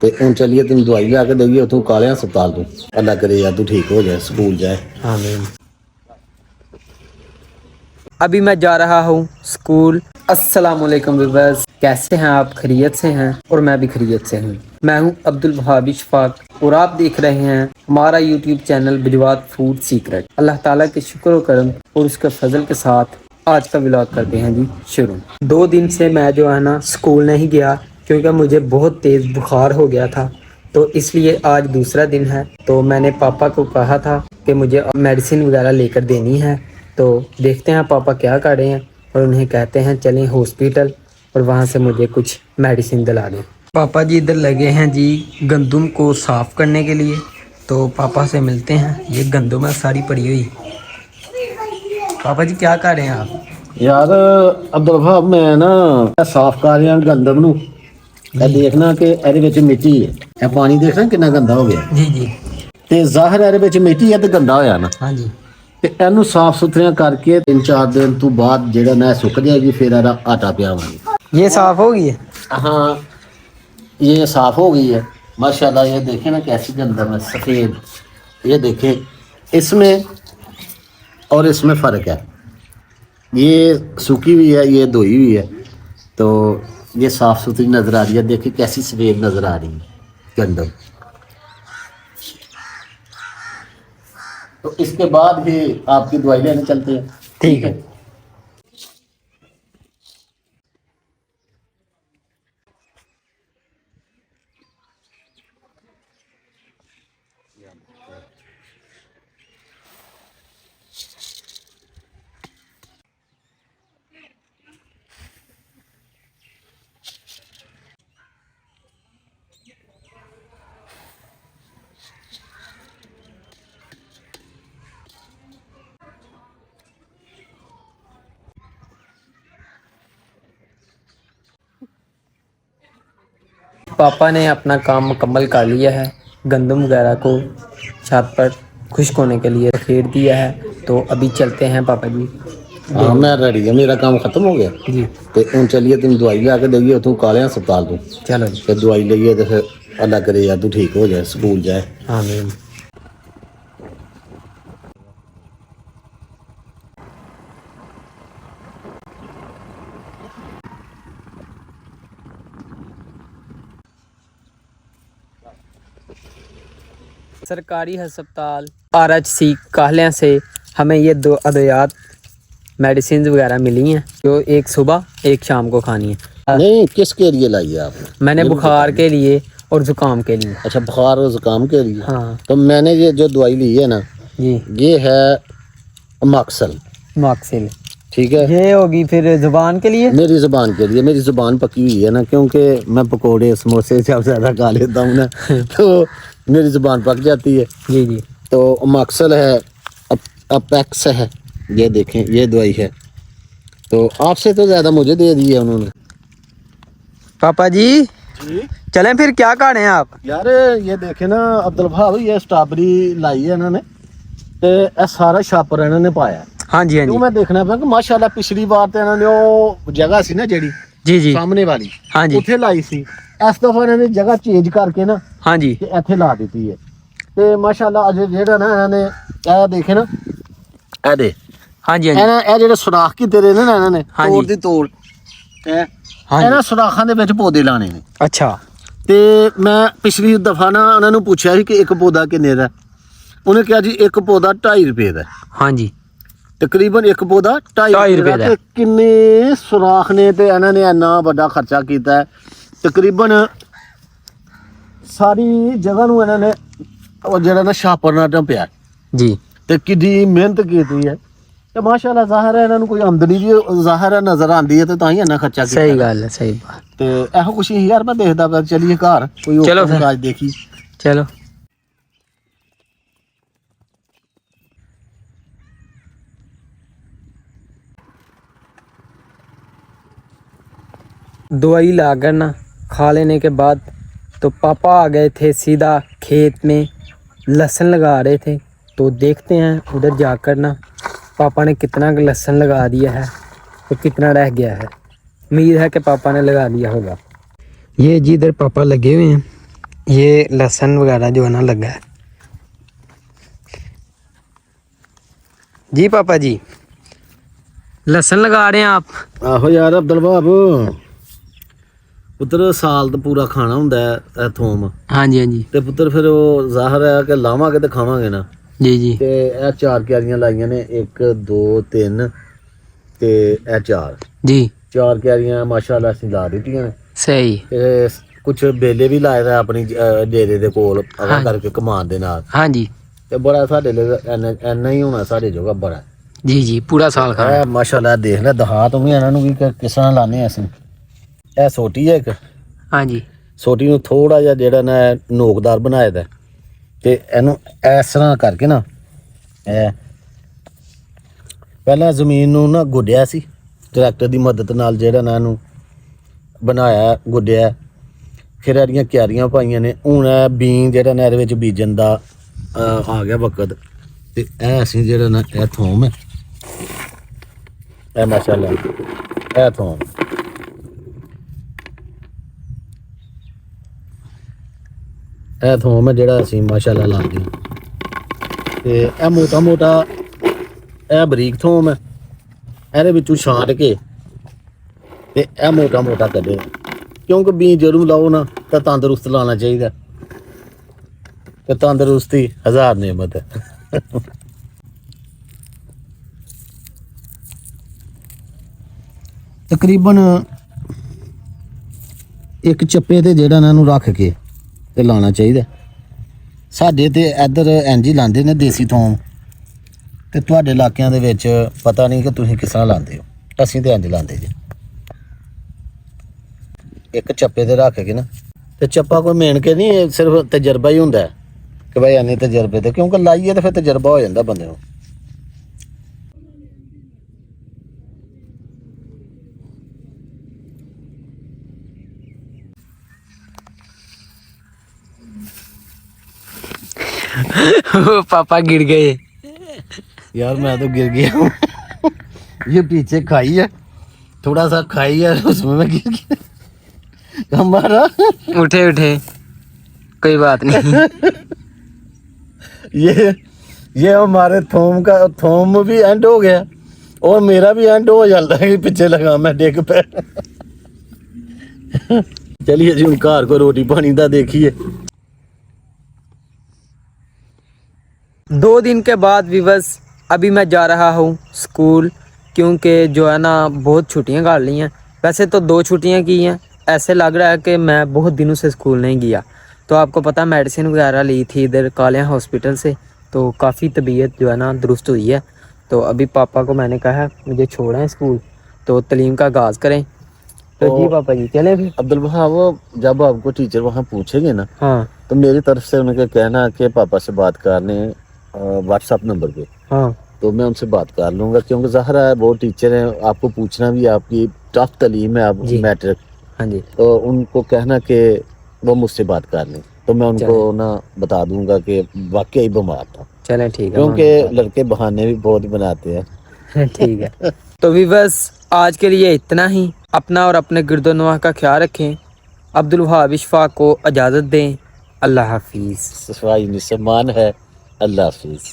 ਤੇ ਹੁਣ ਚੱਲੀਏ ਤੈਨੂੰ ਦਵਾਈ ਲਿਆ ਕੇ ਦਈਏ ਉਥੋਂ ਕਾਲੇ ਹਸਪਤਾਲ ਤੋਂ। ਅੱਲਾ करे यार तू ठीक हो जाए, स्कूल जाए। आमीन। अभी मैं जा रहा हूँ स्कूल। अस्सलाम वालेकुम व्यूअर्स, कैसे हैं आप? खैरियत से हैं? और मैं भी खैरियत से हूँ। मैं हूँ अब्दुल वहाब इशफाक और आप देख रहे हैं हमारा यूट्यूब चैनल बिजवात फूड सीक्रेट। अल्लाह ताला के शुक्र व करम और उसके फजल के साथ आज का व्लॉग करते हैं जी शुरू। 2 दिन से मैं जो है ना स्कूल नहीं गया क्योंकि मुझे बहुत तेज़ बुखार हो गया था, तो इसलिए आज दूसरा दिन है। तो मैंने पापा को कहा था कि मुझे मेडिसिन वगैरह लेकर देनी है, तो देखते हैं पापा क्या कर रहे हैं और उन्हें कहते हैं चलें हॉस्पिटल और वहाँ से मुझे कुछ मेडिसिन दिला दें। पापा जी इधर लगे हैं जी गंदम को साफ़ करने के लिए, तो पापा से मिलते हैं। ये गंदम है सारी पड़ी हुई। पापा जी क्या कर रहे हैं आप? यार अब्दुल वहाब मैं ना साफ कर रहा गंदम ਨੂੰ। ਇਹ ਦੇਖਣਾ ਕਿ ਇਹਦੇ ਵਿੱਚ ਮਿੱਟੀ ਹੈ। ਇਹ ਪਾਣੀ ਦੇਖਣਾ ਕਿੰਨਾ ਗੰਦਾ ਹੋ ਗਿਆ जी जी। ਤੇ ਜ਼ਾਹਿਰ ਇਹਦੇ ਵਿੱਚ ਮਿੱਟੀ ਹੈ ਤੇ ਗੰਦਾ ਹੋਇਆ ਨਾ। हाँ जी। ਤੇ ਇਹਨੂੰ ਸਾਫ ਸੁਥਰਾ ਕਰਕੇ 3-4 ਦਿਨ ਤੋਂ ਬਾਅਦ ਜਿਹੜਾ ਨਾ ਸੁੱਕ ਜਾਏਗੀ, ਫਿਰ ਇਹਦਾ ਆਟਾ ਪਿਆਵਾਂਗੇ। ये साफ़ हो गई है? हाँ ये साफ हो गई है माशाल्लाह। ये देखें ना कैसी गंदम है, सफ़ेद। ये देखें इसमें और इसमें फ़र्क है। ये सूखी हुई है, ये धोई हुई है, तो ये साफ़ सुथरी नज़र आ रही है। देखिए कैसी सफ़ेद नज़र आ रही है गंदम। तो इसके बाद भी आपकी दवाई लेने चलते हैं। ठीक है। पापा ने अपना काम मुकम्मल कर लिया है। गंदम वगैरह को छत पर खुश्क होने के लिए फेर दिया है, तो अभी चलते हैं पापा जी। हाँ मैं रेडी है, मेरा काम खत्म हो गया जी। तो हूँ चलिए तेन दवाई लिया के दईए उतों काले हस्पताल तो। चलो जी। फिर दवाई लईए तो फिर अल्लाह करे यार तू ठीक हो जाए, स्कूल जाए। आमीन। सरकारी अस्पताल RHC काहलिया से हमें ये 2 अद्वियात मेडिसिन वगैरह मिली हैं, जो एक सुबह एक शाम को खानी है। नहीं किसके लिए लाई है आपने? मैंने बुखार के लिए और ज़ुकाम के लिए। अच्छा बुखार और जुकाम के लिए। हाँ तो मैंने ये जो दवाई ली है ना, जी, ये है मक्सल। मॉक्सिल। ठीक है, ये होगी फिर ज़ुबान के लिए। मेरी ज़ुबान के लिए। मेरी ज़ुबान पकी हुई है ना, क्योंकि मैं पकोड़े समोसे जब ज़्यादा खा लेता हूँ ना तो मेरी ज़ुबान पक जाती है। जी जी। तो मक्सल है, अपेक्स है, ये देखें ये दवाई है। तो आपसे तो ज़्यादा मुझे दे दी है उन्होंने। पापा जी चलें फिर, क्या कर रहे हैं आप? यार ये देखे ना अब्दुल वहाब, ये स्ट्रॉबेरी लाई है इन्होंने, तो यह सारा छापर इन्होंने पाया। हाँ जी हाँ क्यों जी। मैं देखना पाया कि माशाल्लाह पिछली बार तो इन्होंने वो जगह सी ना जेड़ी जी जी। सामने वाली, हाँ जी। उत्थे लाई सी। इस दफा इन्होंने जगह चेंज करके ना हाँ जी। ते इत्थे ला दी है। ते माशाल्लाह अज जेड़ा ना इन्होंने ए देखे ना, ए दे हाँ जी हाँ जी। ਇਹਨਾਂ ਇਹ ਜਿਹੜੇ ਸੁਰਾਖ ਕੀਤੇ ਨੇ ਨਾ ਇਹਨਾਂ ਨੇ ਹਾਂਜੀ। ਤੋੜ ਦੀ ਤੋੜ ਤੇ ਹਾਂਜੀ। ਇਹਨਾਂ ਸੁਰਾਖਾਂ ਦੇ ਵਿੱਚ ਪੌਦੇ ਲਾਣੇ ਨੇ। अच्छा। ਤੇ ਮੈਂ ਪਿਛਲੀ ਦਫਾ ਨਾ ਉਹਨਾਂ ਨੂੰ ਪੁੱਛਿਆ ਸੀ ਕਿ ਇੱਕ ਪੌਦਾ ਕਿੰਨੇ ਦਾ, ਉਹਨੇ ਕਿਹਾ ਜੀ ਇੱਕ ਪੌਦਾ 2.5 ਰੁਪਏ ਦਾ। हाँ जी। ਤਕਰੀਬਨ ਇੱਕ ਪੌਦਾ 2.5 ਰੁਪਏ ਦਾ। ਤੇ ਕਿੰਨੇ ਸੁਰਾਖ ਨੇ ਤੇ ਇਹਨਾਂ ਨੇ ਇੰਨਾ ਵੱਡਾ ਖਰਚਾ ਕੀਤਾ ਹੈ। ਤਕਰੀਬਨ ਸਾਰੀ ਜਗ੍ਹਾ ਨੂੰ ਇਹਨਾਂ ਨੇ ਉਹ ਜਿਹੜਾ ਨਾ ਛਾਪਰ ਨਾਲ ਢੰਪਿਆ जी। ਤੇ ਕਿੰਨੀ ਮਿਹਨਤ ਕੀਤੀ ਹੈ। ਤੇ ਮਾਸ਼ਾਅੱਲਾ ਜ਼ਾਹਿਰ ਹੈ ਇਹਨਾਂ ਨੂੰ ਕੋਈ ਆਮਦਨੀ ਵੀ ਜ਼ਾਹਿਰ ਹੈ ਨਜ਼ਰ ਆਉਂਦੀ ਹੈ, ਤੇ ਤਾਂ ਹੀ ਇੰਨਾ ਖਰਚਾ ਕੀਤਾ। सही गल है, सही बात। ਤੇ ਇਹੋ ਕੁਛ ਹੀ ਯਾਰ ਮੈਂ ਦੇਖਦਾ ਪਿਆ। ਚਲੀਏ ਘਰ ਕੋਈ ਚਲੋ ਹੋਰ ਫਿਰ। ਕਾਜ ਦੇਖੀ। चलो। दवाई लाकर ना खा लेने के बाद तो पापा आ गए थे सीधा खेत में, लहसुन लगा रहे थे। तो देखते हैं उधर जाकर ना पापा ने कितना लहसुन लगा दिया है तो कितना रह गया है। उम्मीद है कि पापा ने लगा दिया होगा। ये जी इधर पापा लगे हुए हैं ये लहसुन वगैरह जो है ना लगा है जी पापा जी। लहसुन लगा रहे हैं आप? आहो यार अब्दुल वहाब, पुत्र साल तो पूरा खाना ਹੁੰਦਾ ਹੈ ਥੋਮ। ਹਾਂਜੀ ਹਾਂਜੀ ਤੇ ਪੁੱਤਰ ਫਿਰ ਉਹ ਜ਼ਾਹਰ ਹੈ ਕਿ ਲਾਵਾਂਗੇ ਤੇ ਖਾਵਾਂਗੇ ਨਾ। ਜੀ ਜੀ ਤੇ ਇਹ 4 ਕਿਆਰੀਆਂ ਲਾਈਆਂ ਨੇ, 1 2 3 ਤੇ ਇਹ 4 ਜੀ 4 ਕਿਆਰੀਆਂ ਮਾਸ਼ਾਅੱਲਾ ਅਸੀਂ ਲਾ ਦਿੱਤੀਆਂ ਨੇ। ਸਹੀ। ਤੇ ਕੁਝ ਬੇਲੇ ਵੀ ਲਾਏ ਦਾ ਆਪਣੀ ਡੇਰੇ ਦੇ ਕੋਲ ਅਗਾ ਕਰਕੇ ਕਮਾਨ ਦੇ ਨਾਲ। ਹਾਂਜੀ ਤੇ ਬੜਾ ਸਾਡੇ ਲਈ ਇੰਨਾ ਹੀ ਹੋਣਾ ਸਾਡੇ ਜੋਗਾ ਬੜਾ। ਜੀ ਜੀ ਪੂਰਾ ਸਾਲ ਖਾਣਾ। ਇਹ ਮਾਸ਼ਾਅੱਲਾ ਦੇਖ ਲੈ ਦਿਖਾ ਤੂੰ ਵੀ ਇਹਨਾਂ ਨੂੰ ਵੀ ਕਿਸ ਤਰ੍ਹਾਂ ਲਾਣੇ ਅਸੀਂ। ਇਹ ਸੋਟੀ ਹੈ ਇੱਕ, ਹਾਂਜੀ ਸੋਟੀ ਨੂੰ ਥੋੜਾ ਜਿਹਾ ਜਿਹੜਾ ਨਾ ਨੋਕਦਾਰ ਬਣਾਇਆ ਦਾ ਤੇ ਇਹਨੂੰ ਇਸ ਤਰ੍ਹਾਂ ਕਰਕੇ ਨਾ ਇਹ ਪਹਿਲਾਂ ਜ਼ਮੀਨ ਨੂੰ ਨਾ ਗੁੱਡਿਆ ਸੀ ਟਰੈਕਟਰ ਦੀ ਮਦਦ ਨਾਲ, ਜਿਹੜਾ ਨਾ ਇਹਨੂੰ ਬਣਾਇਆ ਗੁੱਡਿਆ, ਫਿਰ ਇਹਦੀਆਂ ਕਿਆਰੀਆਂ ਪਾਈਆਂ ਨੇ। ਹੁਣ ਇਹ ਬੀਨ ਜਿਹੜਾ ਨਾ ਇਹਦੇ ਵਿੱਚ ਬੀਜਣ ਦਾ ਆ ਗਿਆ ਵਕਤ। ਤੇ ਇਹ ਅਸੀਂ ਜਿਹੜਾ ਨਾ ਇਹ ਥੋਮ ਹੈ, ਇਹ ਮਾਸ਼ਾਅੱਲਾ ਇਹ ਥੋਮ, ਇਹ ਥੋਮ ਹੈ ਜਿਹੜਾ ਅਸੀਂ ਮਾਸ਼ਾਅੱਲਾ ਲਾਉਂਦੇ ਹਾਂ। ਤੇ ਇਹ ਮੋਟਾ ਮੋਟਾ ਇਹ ਬਰੀਕ ਥੋਮ ਹੈ, ਇਹਦੇ ਵਿੱਚੋਂ ਛਾਂਟ ਕੇ ਤੇ ਇਹ ਮੋਟਾ ਮੋਟਾ ਕੱਢੇ, ਕਿਉਂਕਿ ਬੀਜ ਜਦੋਂ ਲਾਓ ਨਾ ਤਾਂ ਤੰਦਰੁਸਤ ਲਾਉਣਾ ਚਾਹੀਦਾ, ਤੇ ਤੰਦਰੁਸਤੀ ਹਜ਼ਾਰ ਨਿਅਮਤ ਹੈ। ਤਕਰੀਬਨ ਇੱਕ ਚੱਪੇ ਤੇ ਜਿਹੜਾ ਨਾ ਇਹਨੂੰ ਰੱਖ ਕੇ ਤੇ ਲਾਉਣਾ ਚਾਹੀਦਾ। ਸਾਡੇ ਤੇ ਇੱਧਰ ਇੰਝ ਹੀ ਲਾਉਂਦੇ ਨੇ ਦੇਸੀ ਥੋਮ, ਤੇ ਤੁਹਾਡੇ ਇਲਾਕਿਆਂ ਦੇ ਵਿੱਚ ਪਤਾ ਨਹੀਂ ਕਿ ਤੁਸੀਂ ਕਿਸ ਤਰ੍ਹਾਂ ਲਾਉਂਦੇ ਹੋ। ਅਸੀਂ ਤੇ ਇੰਝ ਲਾਉਂਦੇ ਜੀ, ਇੱਕ ਚੱਪੇ ਤੇ ਰੱਖ ਕੇ ਨਾ। ਤੇ ਚੱਪਾ ਕੋਈ ਮੇਨ ਕੇ ਨਹੀਂ, ਇਹ ਸਿਰਫ ਤਜਰਬਾ ਹੀ ਹੁੰਦਾ ਹੈ ਕਿ ਭਾਈ ਇੰਨੇ ਤਜਰਬੇ ਤੇ, ਕਿਉਂਕਿ ਲਾਈਏ ਤਾਂ ਫਿਰ ਤਜਰਬਾ ਹੋ ਜਾਂਦਾ ਬੰਦੇ ਨੂੰ। पापा गिर गए यार मैं तो गिर गया हूँ। ये पीछे खाई है, थोड़ा सा खाई है, उसमें मैं गिर गया। हमारा उठे उठे कोई बात नहीं। ये हमारे थोम भी एंड हो गया और मेरा भी एंड हो जाता है कि पीछे लगा मैं डिग पे। चलिए जी, हम घर को रोटी पानी दा देखिए। 2 दिन के बाद विवस अभी मैं जा रहा हूँ स्कूल, क्योंकि जो है ना बहुत छुट्टियाँ काट ली हैं। वैसे तो 2 छुट्टियाँ की हैं, ऐसे लग रहा है कि मैं बहुत दिनों से स्कूल नहीं गया। तो आपको पता मेडिसिन वगैरह ली थी इधर कालिया हॉस्पिटल से, तो काफ़ी तबीयत जो है ना दुरुस्त हुई है। तो अभी पापा को मैंने कहा है मुझे छोड़ें स्कूल, तो तलीम का आगाज़ करें। तो जी पापा जी चले फिर। अब्दुल वहाब, जब आपको टीचर वहाँ पूछेंगे ना, हाँ तो मेरी तरफ से उनके कहना कि पापा से बात करने व्हाट्सएप नंबर पे, हाँ तो मैं उनसे बात कर लूँगा, क्योंकि ज़ाहिर है वो टीचर हैं, आपको पूछना भी, आपकी टफ तालीम है, आप जी। मैट्रिक, हाँ जी तो उनको कहना कि वो मुझसे बात कर लें, तो मैं उनको ना बता दूंगा कि वाकई बीमार था। चलें ठीक है, क्योंकि लड़के बहाने भी बहुत बनाते हैं। ठीक है। तो विवस आज के लिए इतना ही। अपना और अपने गिरदोनवाह का ख्याल रखें। अब्दुल वहाब इशफाक को इजाज़त दें। अल्लाह हाफिज़। सफाई निसमान है। अल्लाह हाफिज़।